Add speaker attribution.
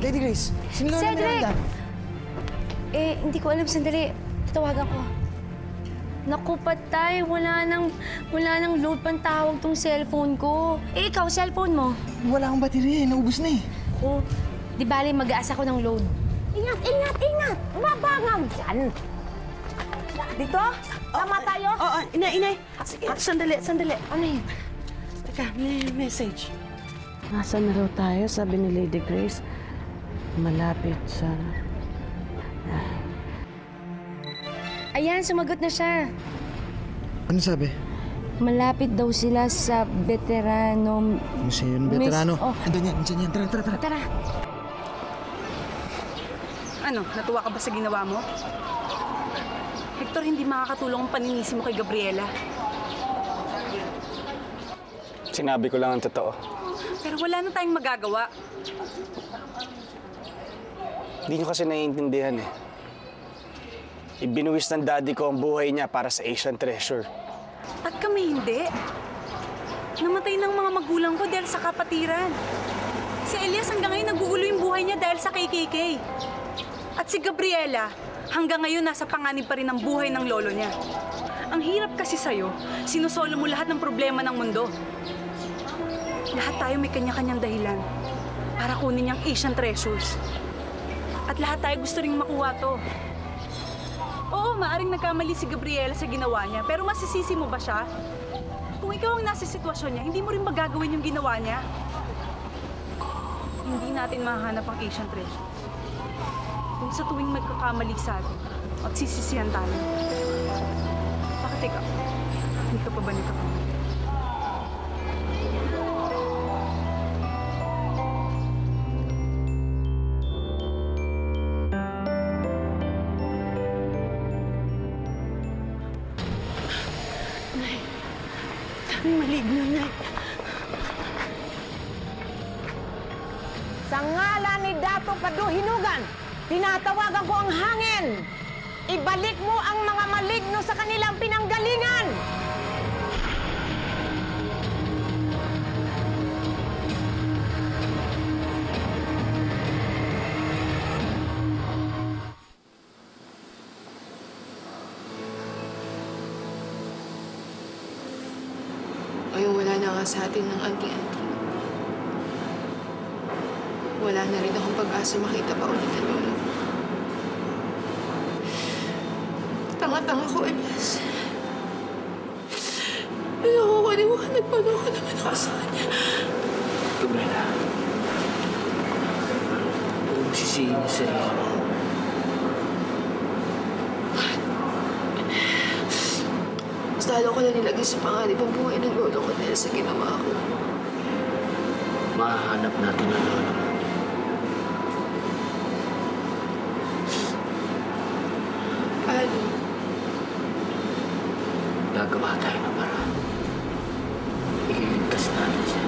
Speaker 1: Lady Grace, sino na Miranda?
Speaker 2: Hindi ko alam. Sandali. Tatawagan ko. Naku, patay. Wala nang load pang tawag tong cellphone ko. Ikaw, cellphone mo?
Speaker 1: Wala akong baterya. Naubos na eh.
Speaker 2: Ako, di bali mag-aasa ko ng load.
Speaker 3: Ingat, ingat, ingat! Mabangaw dyan! Dito? Tama tayo?
Speaker 4: Oo, inay. Sige, sandali.
Speaker 2: Ano yun?
Speaker 4: Teka, may message. Nasaan na raw tayo, sabi ni Lady Grace. Malapit sa...
Speaker 2: Ayan, sumagot na siya.
Speaker 1: Ano sabi?
Speaker 2: Malapit daw sila sa veterano...
Speaker 1: Museum veterano.
Speaker 2: Oh.
Speaker 1: Andyan yan. Tara.
Speaker 2: Tara.
Speaker 5: Ano, natuwa ka ba sa ginawa mo? Hector, hindi makakatulong ang paninisi mo kay Gabriela.
Speaker 6: Sinabi ko lang ang totoo.
Speaker 5: Pero wala na tayong magagawa.
Speaker 6: Hindi nyo kasi naiintindihan eh. Ibinuwis ng daddy ko ang buhay niya para sa Asian Treasure.
Speaker 5: At kami hindi. Namatay ng mga magulang ko dahil sa kapatiran. Si Elias hanggang ngayon nagugulo yung buhay niya dahil sa KKK. At si Gabriela, hanggang ngayon nasa panganib pa rin ang buhay ng lolo niya. Ang hirap kasi sa'yo, sinusolo mo lahat ng problema ng mundo. Lahat tayo may kanya-kanyang dahilan para kunin yung Asian Treasures. At lahat tayo gusto ring makuha to. Oo, maaring nagkamali si Gabriela sa ginawa niya, pero masisisi mo ba siya? Kung ikaw ang nasa sitwasyon niya, hindi mo rin magagawin yung ginawa niya. Hindi natin mahanap ang Asian Treasures. Kung sa tuwing magkakamali sa atin, magsisisihan tayo. Bakit ikaw? Hindi ka pa ba nagkakamali?
Speaker 4: Maligno, Nay.
Speaker 3: Sa ngalan ni Dato Paduhinugan, tinatawagan ko ang hangin. Ibalik mo ang mga maligno sa kanilang pinanggalingan.
Speaker 7: Ngayong wala na nga sa atin ng anting-anting. Wala na rin akong pag-asa makita pa ulit ang lolo. Tanga-tanga ko, Elias. Ayoko ko liwanag pa ako naman ako sa kanya.
Speaker 8: Gabriela, huwag mo sisihin niya sa iyo.
Speaker 7: Mas lalo ko na nilagay sa panganib ang buhay ng lolo ko dahil sa ginawa ko.
Speaker 8: Mahahanap natin ang lolo mo.
Speaker 7: Paano?
Speaker 8: Gagawa tayo ng paraan. Ililigtas natin siya.